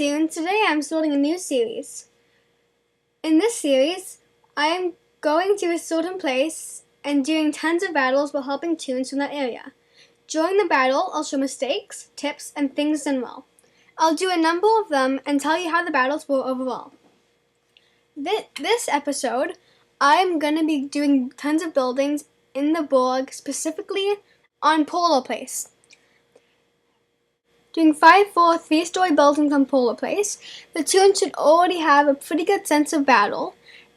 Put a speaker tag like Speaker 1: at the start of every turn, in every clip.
Speaker 1: Toons. Today I'm starting a new series. In this series, I am going to a certain place and doing tons of battles while helping Toons from that area. During the battle, I'll show mistakes, tips, and things done well. I'll do a number of them and tell you how the battles were overall. This episode, I'm going to be doing tons of buildings in the Brrrgh, specifically on Polar Place. Doing 5 4 3-story buildings on Polar Place, the Toons should already have a pretty good sense of battle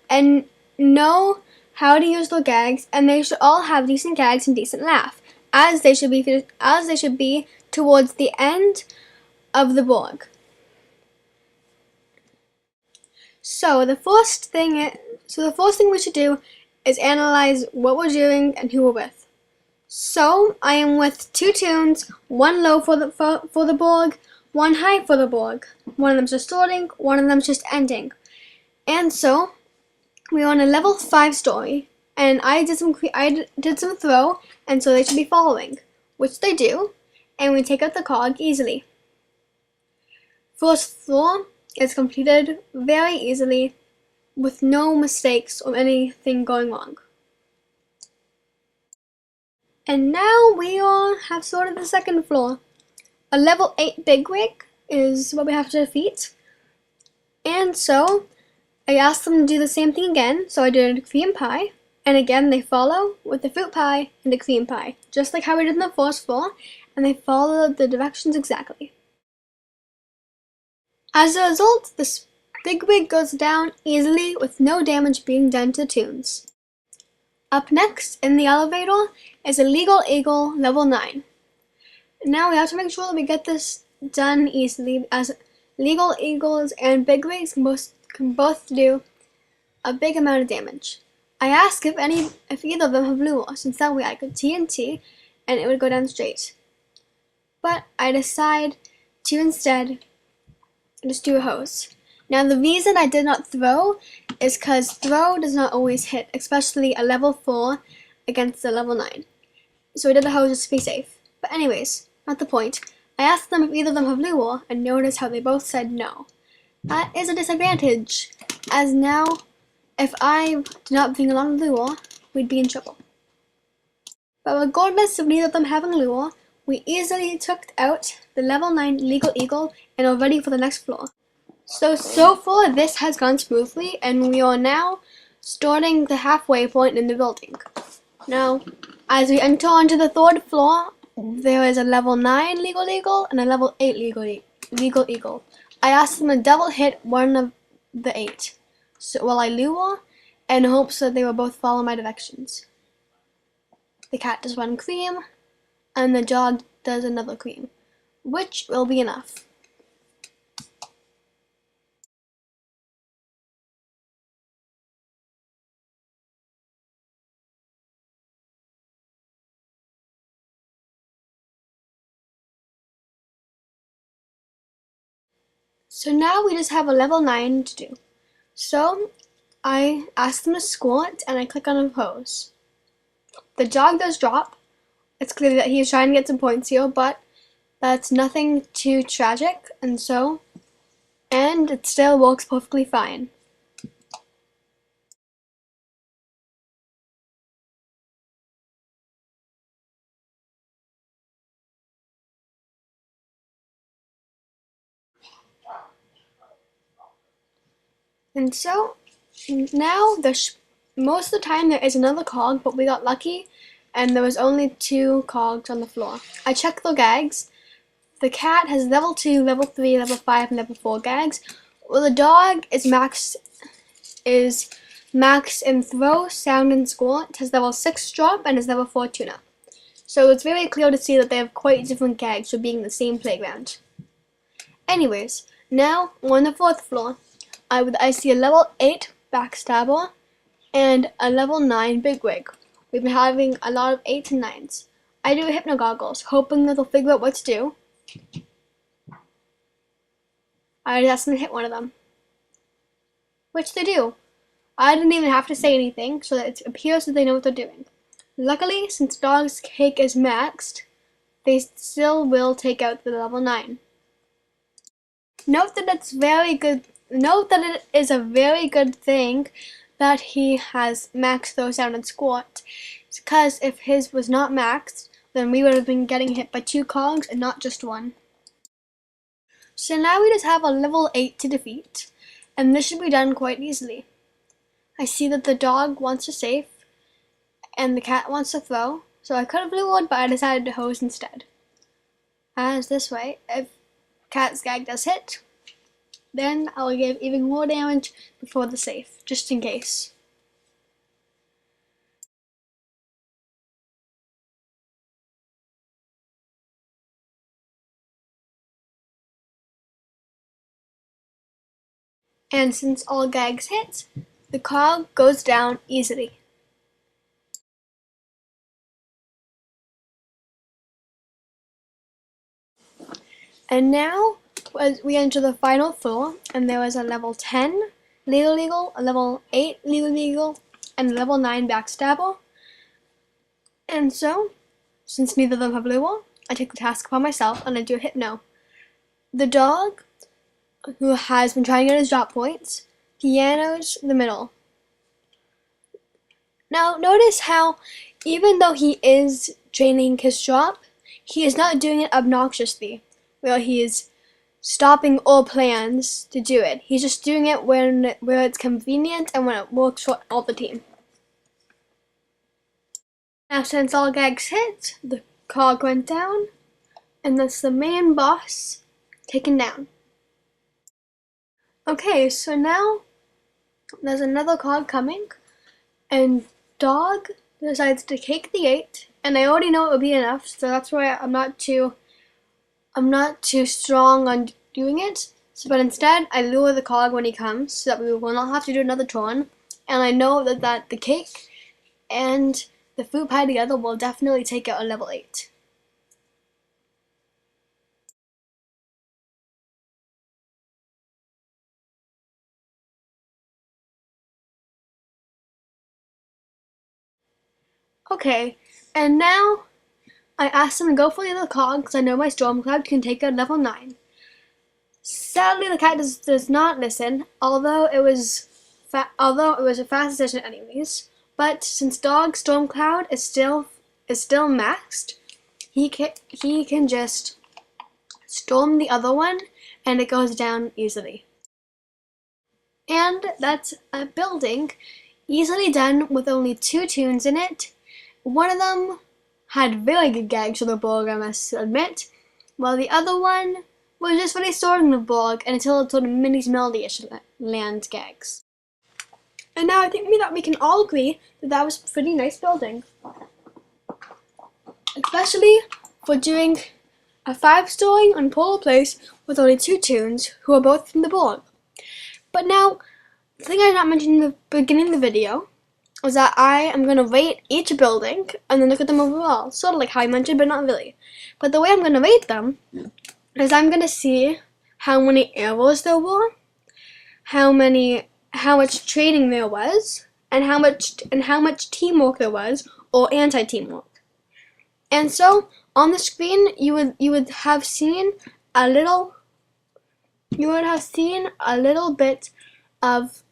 Speaker 1: and know how to use their gags, and they should all have decent gags and decent laugh, as they should be towards the end of the Brrrgh. So the first thing we should do is analyze what we're doing and who we're with. So I am with 2 Toons, 1 low for the Brrrgh, 1 high for the Brrrgh. One of them's just starting, one of them's just ending. And so we're on a level 5 story, and I did some throw, and so they should be following, which they do, and we take out the cog easily. First floor is completed very easily with no mistakes or anything going wrong. And now we have sorted the second floor. A level 8 Brrrgh is what we have to defeat. And so I asked them to do the same thing again, so I did a cream pie. And again they follow with the fruit pie and the cream pie, just like how we did in the first floor, and they followed the directions exactly. As a result, this Brrrgh goes down easily with no damage being done to Toons. Up next in the elevator is a Legal Eagle level 9. Now we have to make sure that we get this done easily, as Legal Eagles and Brrrghs can both do a big amount of damage. I asked if either of them have lure, since that way I could TNT and it would go down straight. But I decide to instead just do a hose. Now the reason I did not throw is because throw does not always hit, especially a level 4 against a level 9. So I did the hose just to be safe. But anyways, not the point. I asked them if either of them have lure, and notice how they both said no. That is a disadvantage, as now if I did not bring along lure, we'd be in trouble. But regardless of neither of them having lure, we easily took out the level 9 Legal Eagle and are ready for the next floor. So far this has gone smoothly, and we are now starting the halfway point in the building. Now, as we enter onto the 3rd floor, there is a level 9 Legal Eagle and a level 8 Legal Eagle. I asked them to double hit one of the 8, so while I lure, in hopes that they will both follow my directions. The cat does 1 cream, and the dog does another cream, which will be enough. So now we just have a level 9 to do. So I ask them to squirt, and I click on a pose. The dog does drop. It's clear that he's trying to get some points here, but that's nothing too tragic, and it still works perfectly fine. And so now most of the time there is another cog, but we got lucky and there was only 2 cogs on the floor. I checked the gags. The cat has level 2, level 3, level 5, and level 4 gags. Well, the dog is max in throw, sound, and squirt. It has level 6 drop and is level 4 tuna. So it's very clear to see that they have quite different gags for being in the same playground. Anyways, now we're on the 4th floor. I see a level 8 Backstabber and a level 9 Brrrgh. We've been having a lot of 8s and 9s. I do hypno goggles, hoping that they'll figure out what to do. I just asked them to hit one of them, which they do. I didn't even have to say anything, so that it appears that they know what they're doing. Luckily, since dog's cake is maxed, they still will take out the level 9. Note that it's very good. Note that it is a very good thing that he has maxed those out in squat, because if his was not maxed, then we would have been getting hit by 2 cogs and not just 1. So now we just have a level 8 to defeat, and this should be done quite easily. I see that the dog wants to save, and the cat wants to throw, so I could have reloaded, but I decided to hose instead. As this way, if cat's gag does hit, then I'll give even more damage before the save, just in case. And since all gags hit, the cog goes down easily. And now we enter the final floor, and there is a level 10 legal, a level 8 legal, and a level 9 backstabber. And so, since neither of them have legal, I take the task upon myself and I do a hypno. The dog, who has been trying to get his drop points, pianos the middle. Now notice how, even though he is training his drop, he is not doing it obnoxiously, where he is stopping all plans to do it. He's just doing it where it's convenient and when it works for all the team. Now since all gags hit, the cog went down, and that's the main boss taken down. Okay, so now there's another cog coming, and dog decides to take the 8, and I already know it will be enough, so that's why I'm not too strong on doing it. So, but instead, I lure the cog when he comes, so that we will not have to do another turn. And I know that the cake and the fruit pie together will definitely take out a level 8. Okay, and now I asked him to go for the other cog because I know my storm cloud can take a level 9. Sadly, the cat does not listen, although it was a fast decision anyways. But since dog storm cloud is still maxed, he can just storm the other one, and it goes down easily. And that's a building easily done with only 2 tunes in it. One of them had very good gags for the Brrrgh, I must admit, while the other one was just really storing the Brrrgh until it sort of Minnie's Melody-ish land gags. And now I think that we can all agree that that was a pretty nice building. Especially for doing a 5-story on Polar Place with only 2 tunes who are both from the Brrrgh. But now, the thing I did not mention in the beginning of the video was that I am going to rate each building and then look at them overall. Sort of like how I mentioned, but not really. But the way I'm going to rate them is I'm going to see how many arrows there were, how much training there was, and how much teamwork there was, or anti-teamwork. And so on the screen you would have seen a little bit of,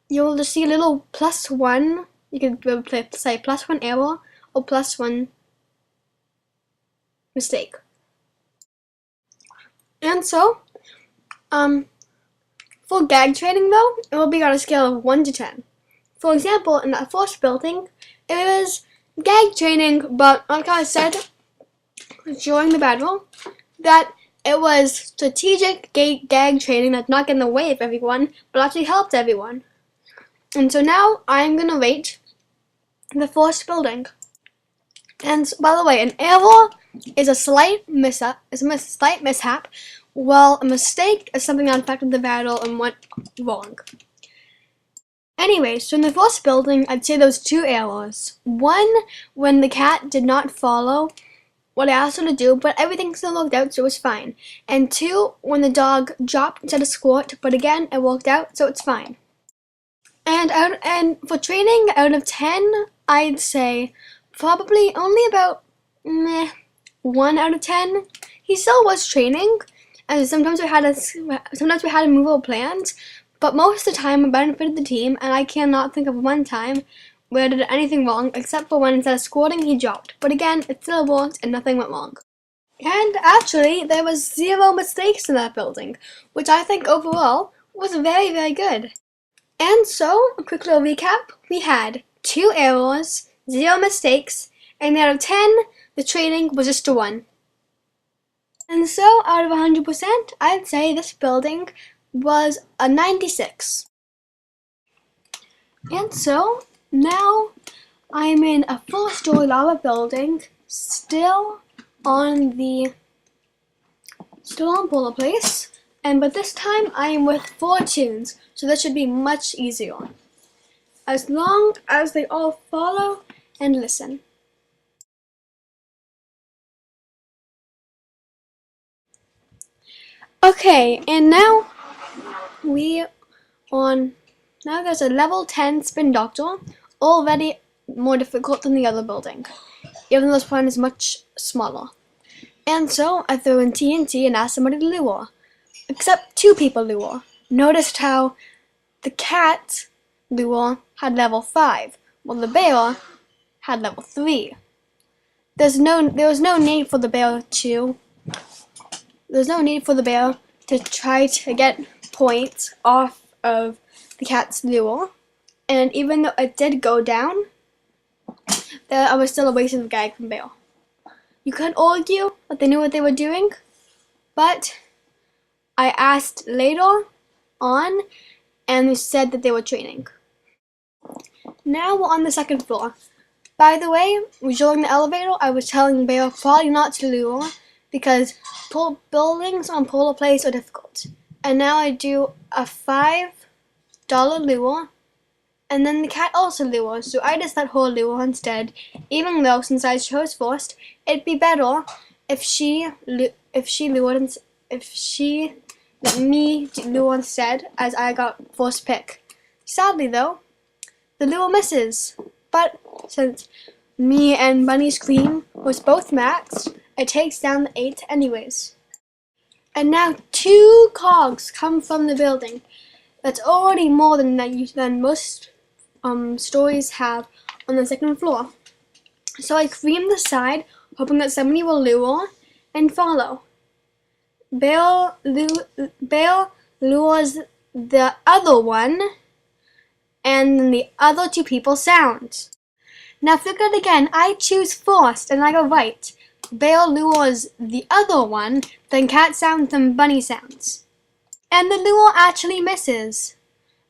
Speaker 1: you will just see a little +1. You could say +1 error or +1 mistake. And so, for gag training though, it will be on a scale of 1 to 10. For example, in that first building, it was gag training, but like I said during the battle, that it was strategic gag training that's not getting in the way of everyone, but actually helped everyone. And so now I'm gonna rate the first building. And by the way, an error is a slight mishap, while a mistake is something that affected the battle and went wrong. Anyway, so in the first building, I'd say those 2 errors. One, when the cat did not follow what I asked her to do, but everything still worked out, so it was fine. And 2, when the dog dropped instead of squirt, but again, it worked out, so it's fine. And for training, out of 10, I'd say probably only about 1 out of 10. He still was training, And sometimes we had movable plans, but most of the time it benefited the team, and I cannot think of one time where I did anything wrong except for when instead of squatting he dropped. But again, it still worked and nothing went wrong. And actually, there was 0 mistakes in that building, which I think overall was very, very good. And so, a quick little recap, we had 2 errors, 0 mistakes, and out of 10, the training was just a 1. And so, out of 100%, I'd say this building was a 96. And so, now I'm in a 4-story lava building, still on Polar Place, but this time I am with 4 Toons, so this should be much easier. As long as they all follow and listen. Okay, and now there's a level 10 spin doctor, already more difficult than the other building, even though this one is much smaller. And so I threw in TNT and asked somebody to lure, except 2 people lure. Noticed how the cat lure had level 5, while the bear had level 3. There was no need for the bear to try to get points off of the cat's lure, and even though it did go down, I was still a waste of a gag from bear. You could argue that they knew what they were doing, but I asked later on, and they said that they were training. Now we're on the 2nd floor. By the way, during the elevator, I was telling Bear probably not to lure because buildings on Polar Place are difficult. And now I do a $5 lure, and then the cat also lures, so I just let her lure instead. Even though since I chose first, it'd be better if she let me lure instead, as I got first pick. Sadly though, the lure misses, but since me and Bunny's cream was both maxed, it takes down the 8 anyways. And now 2 cogs come from the building. That's already more than most stories have on the 2nd floor. So I cream the side, hoping that somebody will lure and follow. Bear lures the other one, and then the other 2 people sound. Now if you look at it again, I choose first and I go right. Bear lures the other one, then cat sounds, then bunny sounds. And the lure actually misses.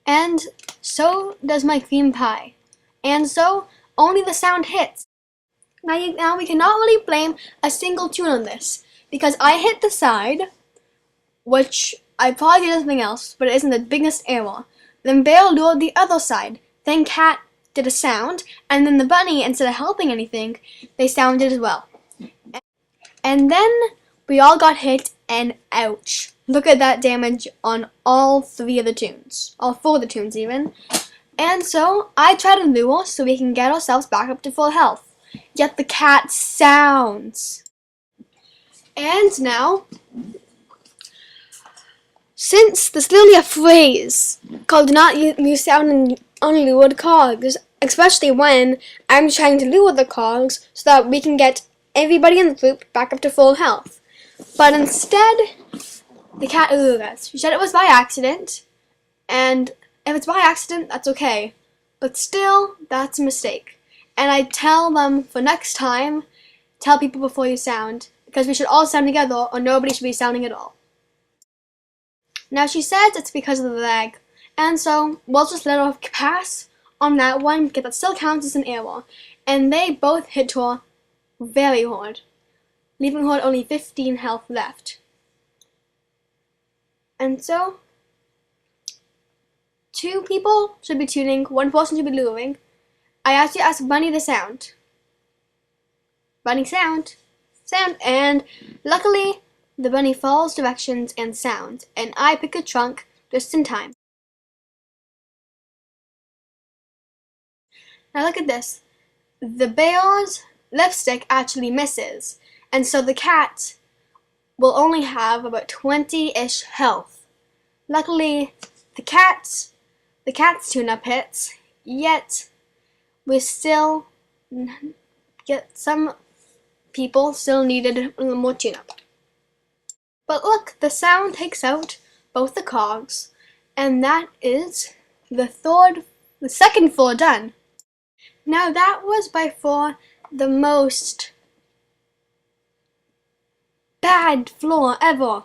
Speaker 1: And so does my cream pie. And so only the sound hits. Now we cannot really blame a single Toon on this, because I hit the side, which I probably did something else, but it isn't the biggest error. Then Bear lured the other side. Then cat did a sound, and then the bunny, instead of helping anything, they sounded as well. And then we all got hit, and ouch. Look at that damage on all 3 of the Toons. All 4 of the Toons even. And so I try to lure so we can get ourselves back up to full health. Yet the cat sounds. And now, since there's literally a phrase called "do not use sound in unlured cogs," especially when I'm trying to lure the cogs so that we can get everybody in the group back up to full health. But instead, the cat lured us. She said it was by accident, and if it's by accident, that's okay. But still, that's a mistake. And I tell them for next time, tell people before you sound, because we should all sound together or nobody should be sounding at all. Now she says it's because of the lag, and so we'll just let her pass on that one because that still counts as an error. And they both hit her very hard, leaving her only 15 health left. And so 2 people should be tuning, 1 person should be luring. I actually asked Bunny to sound. Bunny sound, and luckily the bunny follows directions and sounds, and I pick a trunk just in time. Now look at this. The bear's lipstick actually misses, and so the cat will only have about 20-ish health. Luckily, the cat's tune-up hits, yet we still get some people still needed a little more tune-up. But look, the sound takes out both the cogs, and that is the second floor done. Now that was by far the most bad floor ever,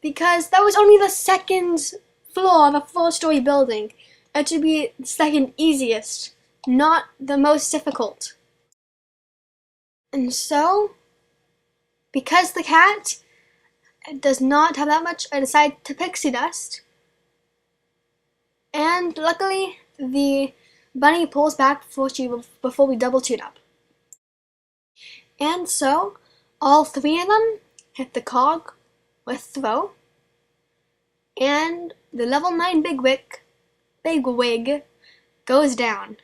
Speaker 1: because that was only the second floor of a 4-story building. It should be the second easiest, not the most difficult. And so, because the cat does not have that much, I decided to pixie dust. And luckily, the bunny pulls back before we double tune up. And so, all 3 of them hit the cog with throw. And the level 9 Bigwig goes down.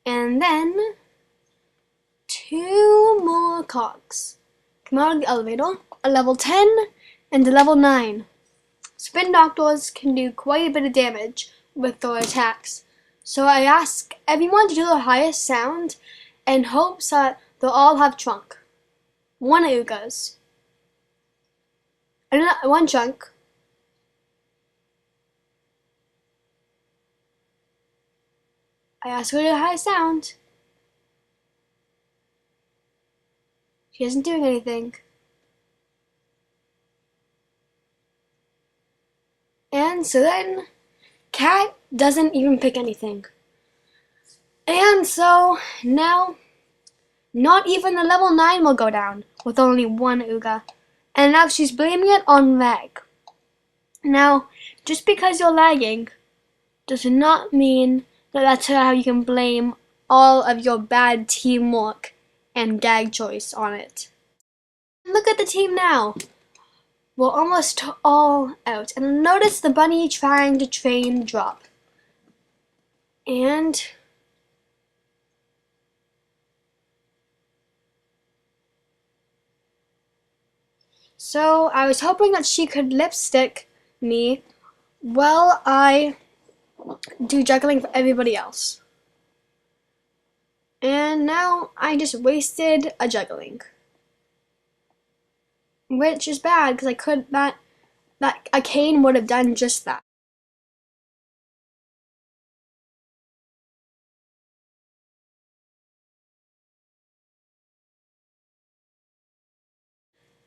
Speaker 1: And then 2 more cogs come out of the elevator, a level 10 and a level 9. Spin doctors can do quite a bit of damage with their attacks, so I ask everyone to do their highest sound in hopes that they'll all have trunk. 1 oogas. 1 chunk. I ask her to do the highest sound. She isn't doing anything. And so then, cat doesn't even pick anything. And so, now, not even the level 9 will go down with only 1 ooga. And now she's blaming it on lag. Now, just because you're lagging does not mean that that's how you can blame all of your bad teamwork and gag choice on it. Look at the team now. We're almost all out. And notice the bunny trying to train drop. And so I was hoping that she could lipstick me while I do juggling for everybody else. And now I just wasted a juggling. Which is bad because I could that a cane would have done just that.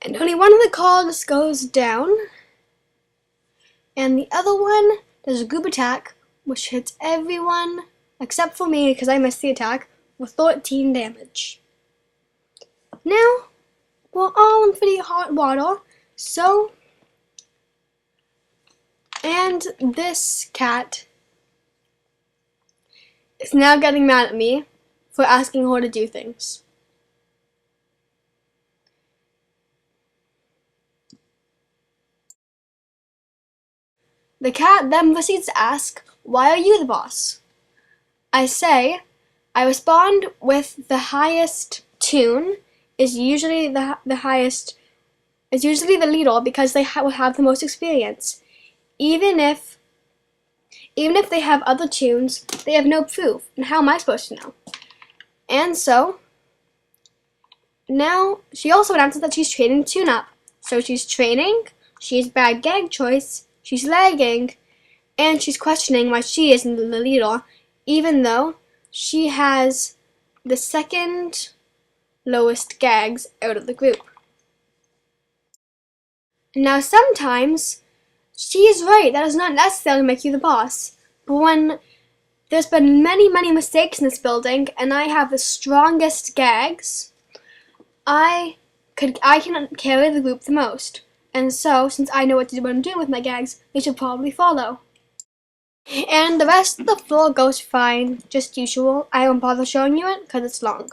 Speaker 1: And only one of the cogs goes down, and the other one does a group attack, which hits everyone except for me because I missed the attack with 13 damage. Now we're all in pretty hot water, so and this cat is now getting mad at me for asking her to do things. The cat then proceeds to ask, "Why are you the boss?" I respond with the highest tune is usually the highest, is usually the leader because they will have the most experience. Even if they have other tunes, they have no proof, and how am I supposed to know? And so, now she also announces that she's training tune up. So she's training, she's bad gag choice, she's lagging, and she's questioning why she isn't the leader, even though she has the second lowest gags out of the group. Now sometimes she is right, that does not necessarily make you the boss, but when there's been many mistakes in this building and I have the strongest gags, I can carry the group the most. And so, since I know what I'm doing with my gags, they should probably follow. And the rest of the floor goes fine, just usual. I won't bother showing you it because it's long.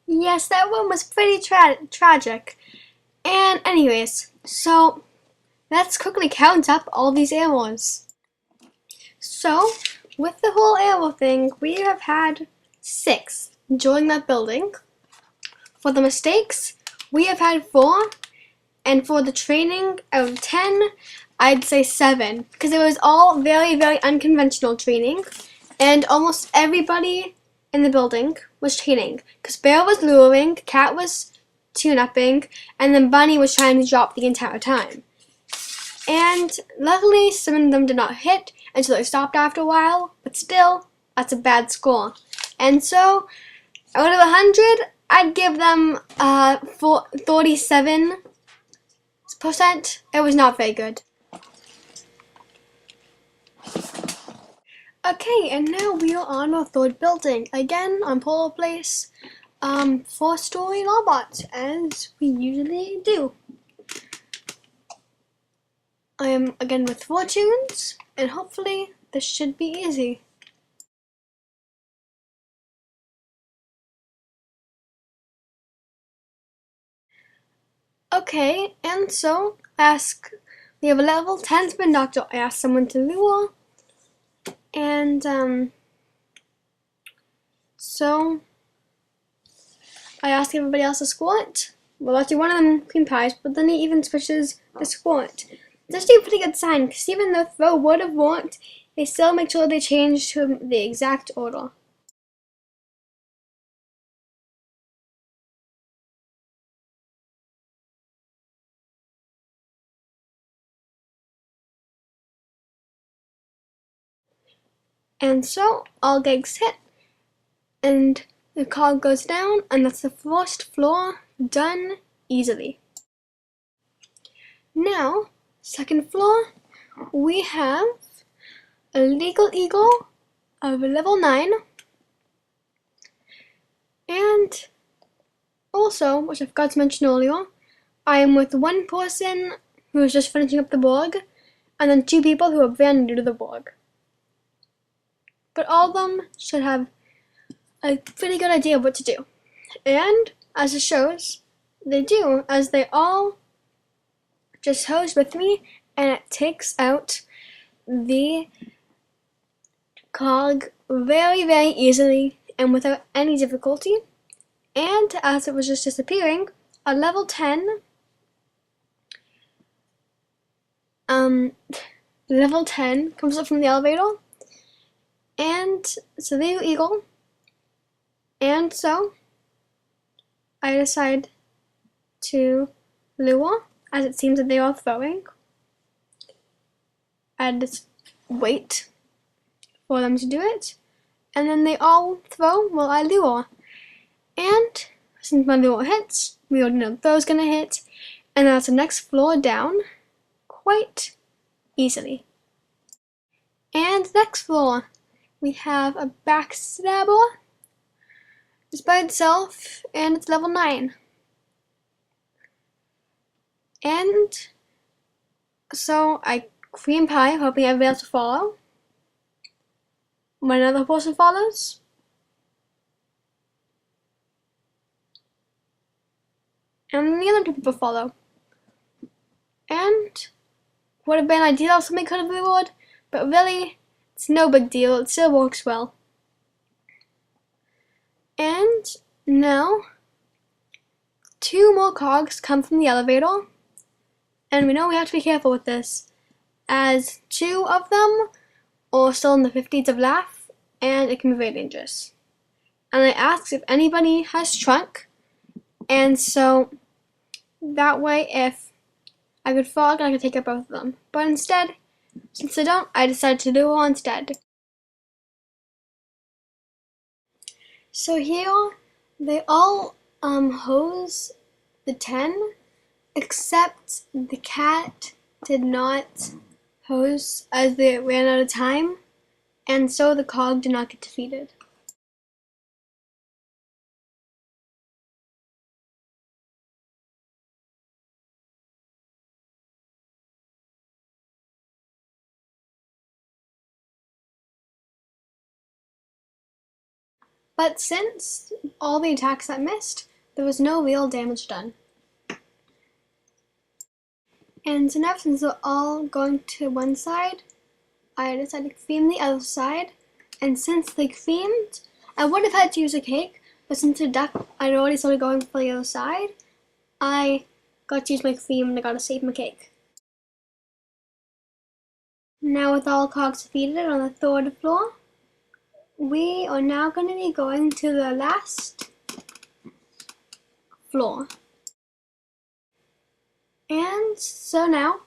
Speaker 1: Yes, that one was pretty tragic. And anyways, so let's quickly count up all these errors. So, with the whole error thing, we have had 6 during that building. For the mistakes, we have had 4, And for the training out of 10, I'd say 7, because it was all very, very unconventional training, and almost everybody in the building was training, because Bear was luring, Cat was tune-upping, and then Bunny was trying to drop the entire time. And luckily, some of them did not hit, and so they stopped after a while, but still, that's a bad score. And so, out of 100, I'd give them 37%. It was not very good. Okay, and now we are on our third building, again on Polo Place, 4-story Lawbots, as we usually do. I am again with 4 Toons, and hopefully this should be easy. Okay, and so we have a level 10 spin doctor. I asked someone to lure, and so I asked everybody else to squat. Well, actually one of them cream pies, but then he even switches to squat. That's actually a pretty good sign, because even though throw would have worked, they still make sure they change to the exact order. And so all gigs hit, and the cog goes down, and that's the first floor done easily. Now, second floor, we have a legal eagle of level 9, and also, which I forgot to mention earlier, I am with one person who is just finishing up the Brrrgh, and then 2 people who are brand new to the Brrrgh. But all of them should have a pretty good idea of what to do. And, as it shows, they do, as they all just hose with me, and it takes out the cog very, very easily and without any difficulty. And as it was just disappearing, a level 10 comes up from the elevator, and so they eagle, and so I decide to lure, as it seems that they are throwing. I just wait for them to do it, and then they all throw while I lure. And since my lure hits, we already know the throw's gonna hit, and that's the next floor down quite easily. And next floor, we have a backstabber. It's by itself, and it's level 9. And so I cream pie, hoping everybody else will follow. When another person follows, and the other 2 people follow. And would have been ideal if somebody could have lured, but really, it's no big deal. It still works well. And now, 2 more cogs come from the elevator, and we know we have to be careful with this, as 2 of them are still in the 50s of laugh, and it can be very dangerous. And I asked if anybody has trunk, and so that way if I could frog, I could take up both of them. But instead, since I don't, I decided to do it instead. So here, they all hose the 10, except the cat did not hose as they ran out of time, and so the cog did not get defeated. But since all the attacks that missed, there was no real damage done. And so now, since they're all going to one side, I decided to cream the other side. And since they creamed, I would have had to use a cake, but since the duck I'd already started going for the other side, I Gotta use my theme and I gotta save my cake. Now with all cogs defeated on the third floor, we are now going to be going to the last floor. And so now,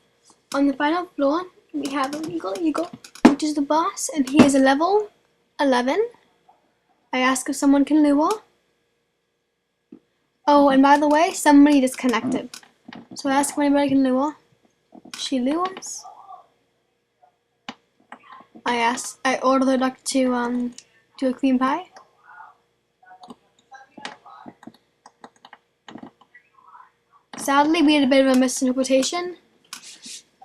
Speaker 1: on the final floor, we have an Eagle, which is the boss, and he is a level 11. I ask if someone can lure. Oh, and by the way, somebody disconnected. So I ask if anybody can lure. She lures. I order the duck to do a cream pie. Sadly, we had a bit of a misinterpretation.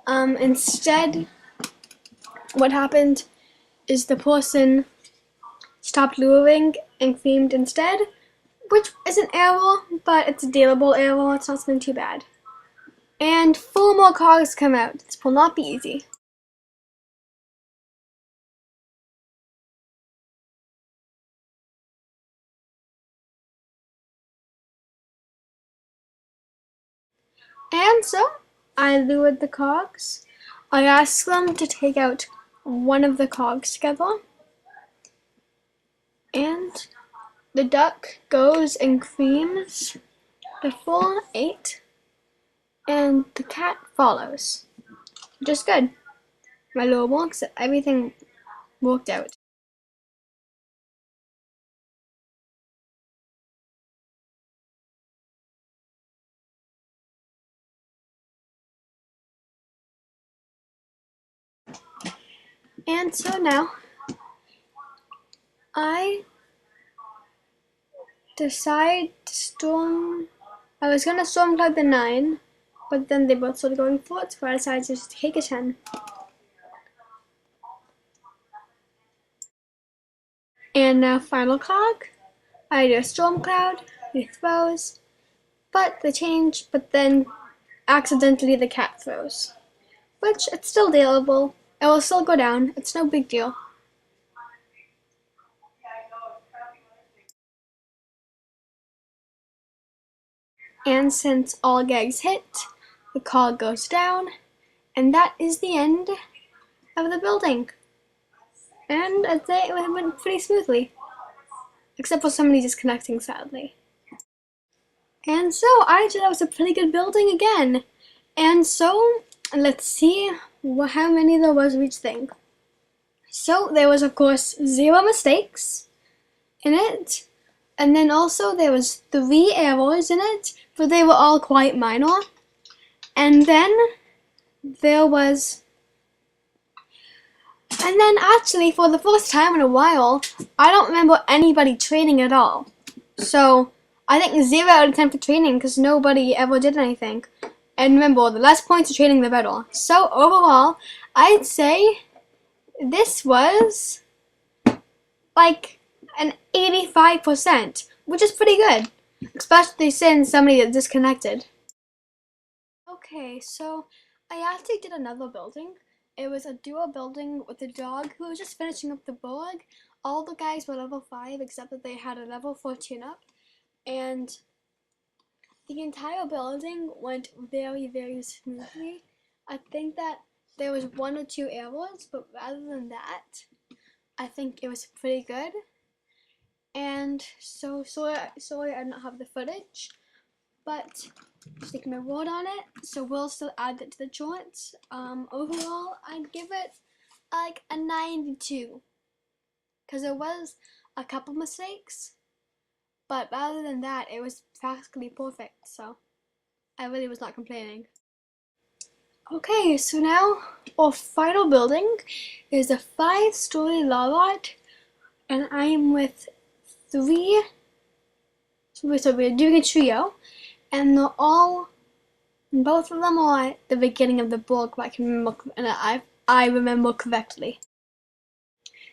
Speaker 1: Instead, what happened is the person stopped luring and creamed instead, which is an error, but it's a dealable error. It's not something too bad. And 4 more cogs come out. This will not be easy. And so, I lured the cogs. I asked them to take out one of the cogs together. And the duck goes and creams the full 8. And the cat follows. Just good. My lure works. Everything worked out. And so now, I decide to storm. I was gonna storm cloud the 9, but then they both started going for it, so I decided to just take a 10. And now final cog. I do a storm cloud, he throws, but then accidentally the cat throws. Which, it's still dealable. It will still go down. It's no big deal. And since all gags hit, the cog goes down, and that is the end of the building. And I'd say it went pretty smoothly. Except for somebody disconnecting, sadly. And so, I thought that was a pretty good building again. And so, let's see how many there was of each thing. So, there was of course 0 mistakes in it. And then also there was 3 errors in it, but they were all quite minor. And then actually, for the first time in a while, I don't remember anybody training at all. So, I think 0 out of 10 for training, because nobody ever did anything. And remember, the less points of training, the better. So, overall, I'd say this was like an 85%, which is pretty good. Especially since somebody that disconnected. Okay, so I actually did another building. It was a duo building with a dog who was just finishing up the Brrrgh. All the guys were level 5 except that they had a level 14 up. And the entire building went very, very smoothly. I think that there was 1 or 2 errors, but rather than that, I think it was pretty good. And so sorry I don't have the footage, but just taking my word on it, so we'll still add that to the shorts. Overall, I'd give it like a 92, because there was a couple mistakes, but rather than that, it was practically perfect, so I really was not complaining. Okay, so now our final building is a 5-story lot, and I'm with 3, so we're doing a trio, and they're all, both of them are at the beginning of the book, but I remember correctly.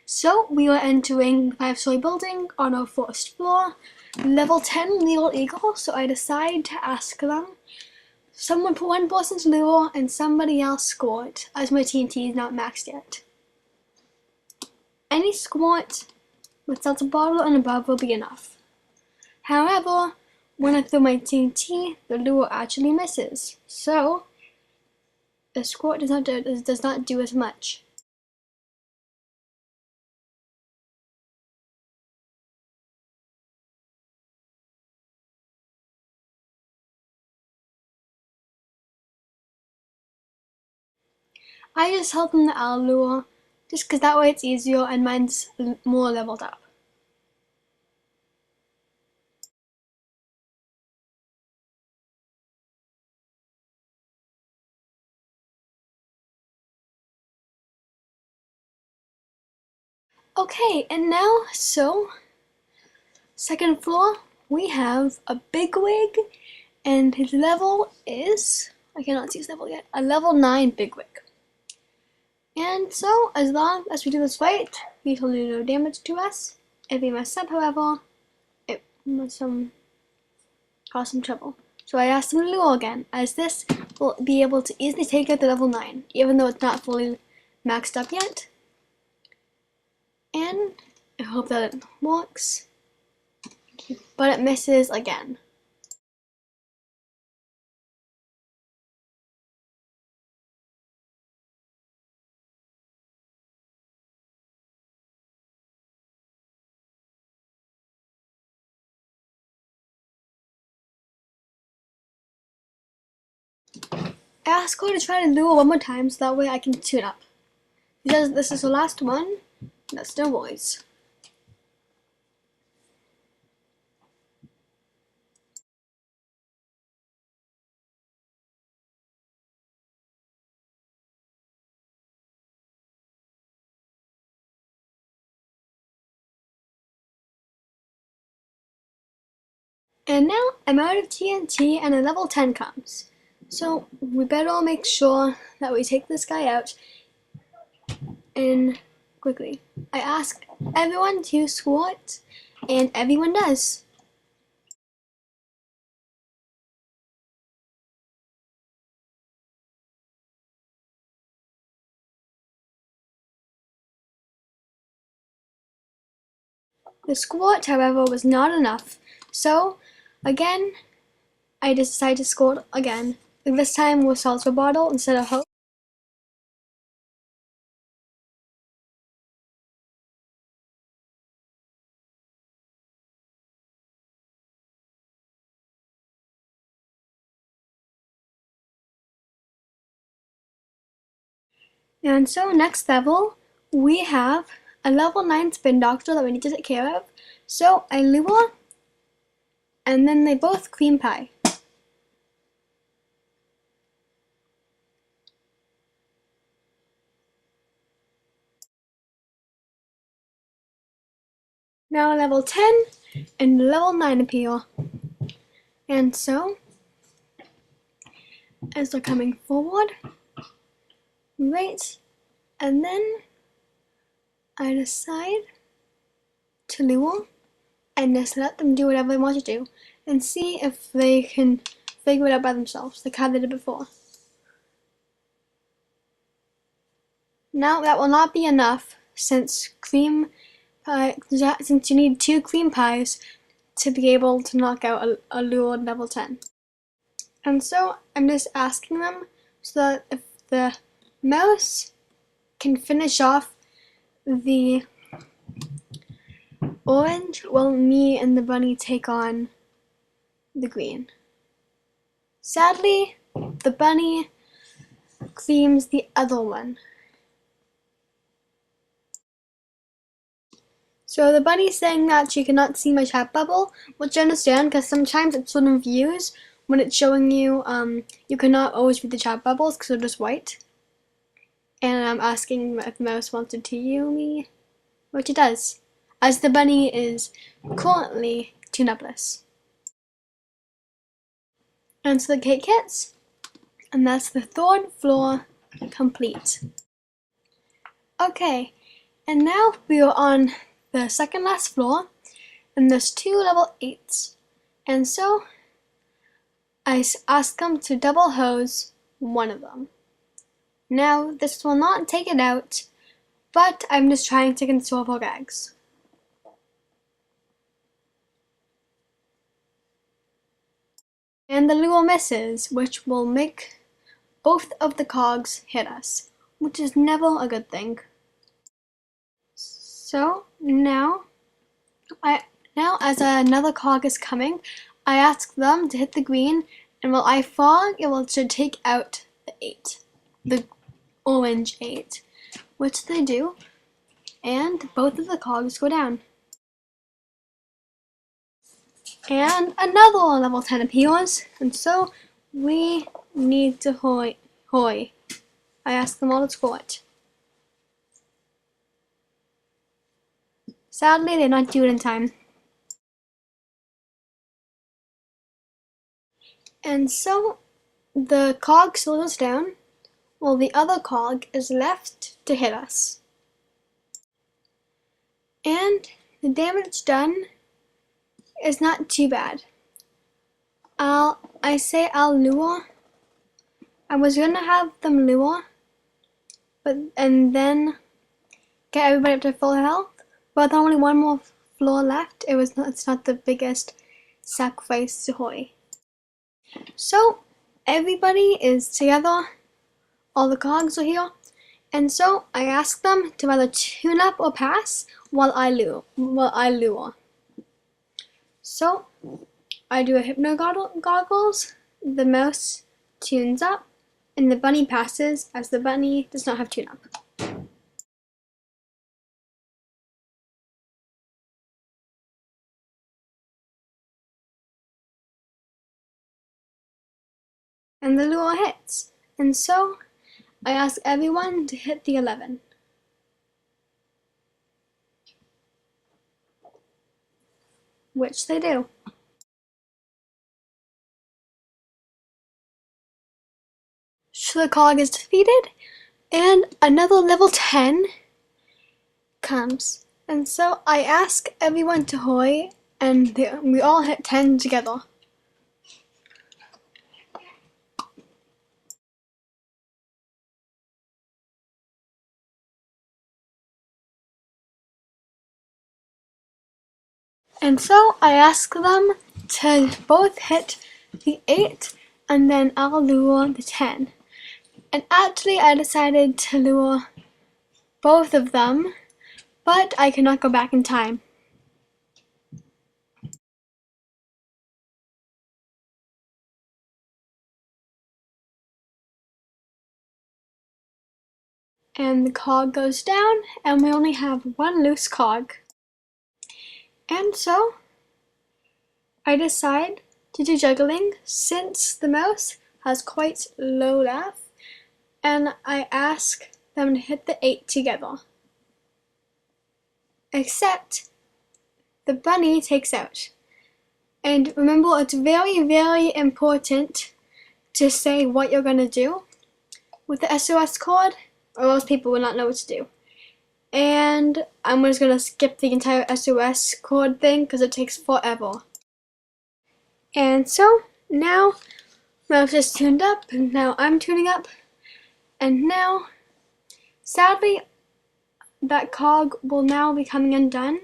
Speaker 1: So we are entering the 5-story building on our first floor, level 10 Legal Eagle, so I decide to ask them. Someone put 1 person's lure and somebody else scored, as my TNT is not maxed yet. Any squirt with seltzer bottle and above will be enough. However, When I throw my TNT, the lure actually misses, so the squirt does not do as much. I just help in the owl lure, just because that way it's easier and mine's more leveled up. Okay, and now, second floor, we have a bigwig, and his level is, I cannot see his level yet, a level 9 bigwig. And so, as long as we do this right, he will do no damage to us. If we mess up, however, it must cause some trouble. So I asked him to lure again, as this will be able to easily take out the level 9, even though it's not fully maxed up yet. And I hope that it works, but it misses again. Ask her to try to lure one more time so that way I can tune up. Because this is the last one, that's no worries. And now I'm out of TNT and a level 10 comes. So we better make sure that we take this guy out and quickly. I ask everyone to squat, and everyone does. The squat, however, was not enough. So again, I decided to squat again. This time with salsa bottle instead of hope. And so next level, we have a level 9 spin doctor that we need to take care of. So I lure, and then they both cream pie. Now level 10 and level 9 appear. And so, as they're coming forward, right, and then I decide to lure and just let them do whatever they want to do and see if they can figure it out by themselves, like how they did before. Now that will not be enough since you need 2 cream pies to be able to knock out a lure level 10. And so I'm just asking them so that if the mouse can finish off the orange, while me and the bunny take on the green. Sadly, the bunny creams the other one. So the bunny's saying that she cannot see my chat bubble, which I understand because sometimes it's sort of views when it's showing you, you cannot always read the chat bubbles because they're just white. And I'm asking if the mouse wants to TU me, which it does, as the bunny is currently tune-upless. And so the cake hits, and that's the third floor complete. Okay, and now we are on the second last floor, and there's 2 level 8s. And so I ask them to double hose one of them. Now this will not take it out, but I'm just trying to conserve our gags. And the lure misses, which will make both of the cogs hit us, which is never a good thing. So now as another cog is coming, I ask them to hit the green, and while I fall, it should take out the 8, the orange 8, which they do, and both of the cogs go down. And another level 10 appears, and so we need to hoy. I ask them all to score it. Sadly, they not do it in time. And so the cog slows down, while the other cog is left to hit us. And the damage done is not too bad. I'll lure. I was gonna have them lure, and then get everybody up to full health, but with only one more floor left, it's not the biggest sacrifice to hoy. So everybody is together, all the cogs are here, and so I ask them to either tune up or pass while I lure. So I do a hypno goggles, the mouse tunes up, and the bunny passes as the bunny does not have tune up. And the lure hits, and so I ask everyone to hit the 11. Which they do. So the cog is defeated, and another level 10 comes. And so I ask everyone to hoy, and we all hit 10 together. And so I ask them to both hit the 8, and then I'll lure the 10. And actually I decided to lure both of them, but I cannot go back in time. And the cog goes down, and we only have one loose cog. And so I decide to do juggling since the mouse has quite low laugh, and I ask them to hit the 8 together. Except the bunny takes out. And remember, it's very, very important to say what you're gonna do with the SOS code, or else people will not know what to do. And I'm just gonna skip the entire SOS code thing because it takes forever. And so now mouse is tuned up, and now I'm tuning up, and now sadly that cog will now be coming undone,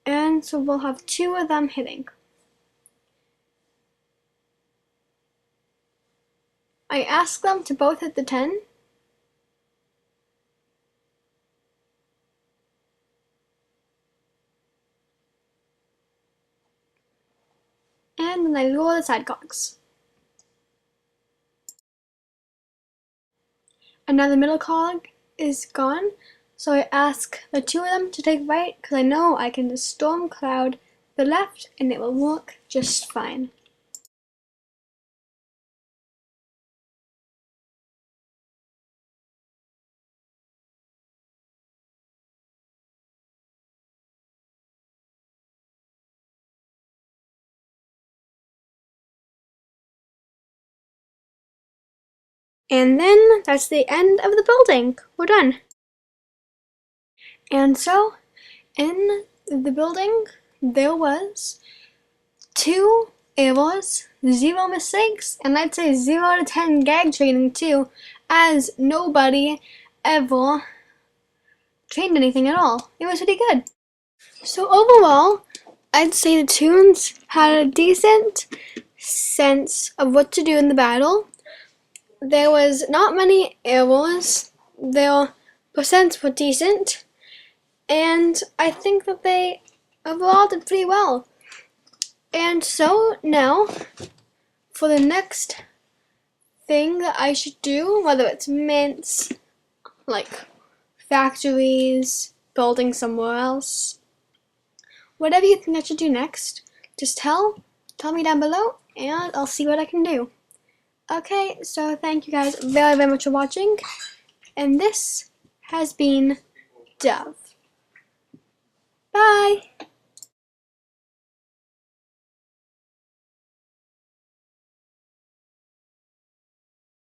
Speaker 1: and so we'll have 2 of them hitting. I ask them to both hit the 10. And then I lure the side cogs. And now the middle cog is gone, so I ask the 2 of them to take right, because I know I can just storm cloud the left and it will work just fine. And then that's the end of the building. We're done. And so in the building there was 2 errors, 0 mistakes, and I'd say 0 to 10 gag training too, as nobody ever trained anything at all. It was pretty good. So overall, I'd say the Toons had a decent sense of what to do in the battle. There was not many errors. Their percents were decent, and I think that they overall did pretty well. And so now, for the next thing that I should do, whether it's mints, like factories, building somewhere else, whatever you think I should do next, just tell me down below, and I'll see what I can do. Okay, so thank you guys very, very much for watching, and this has been Dove. Bye!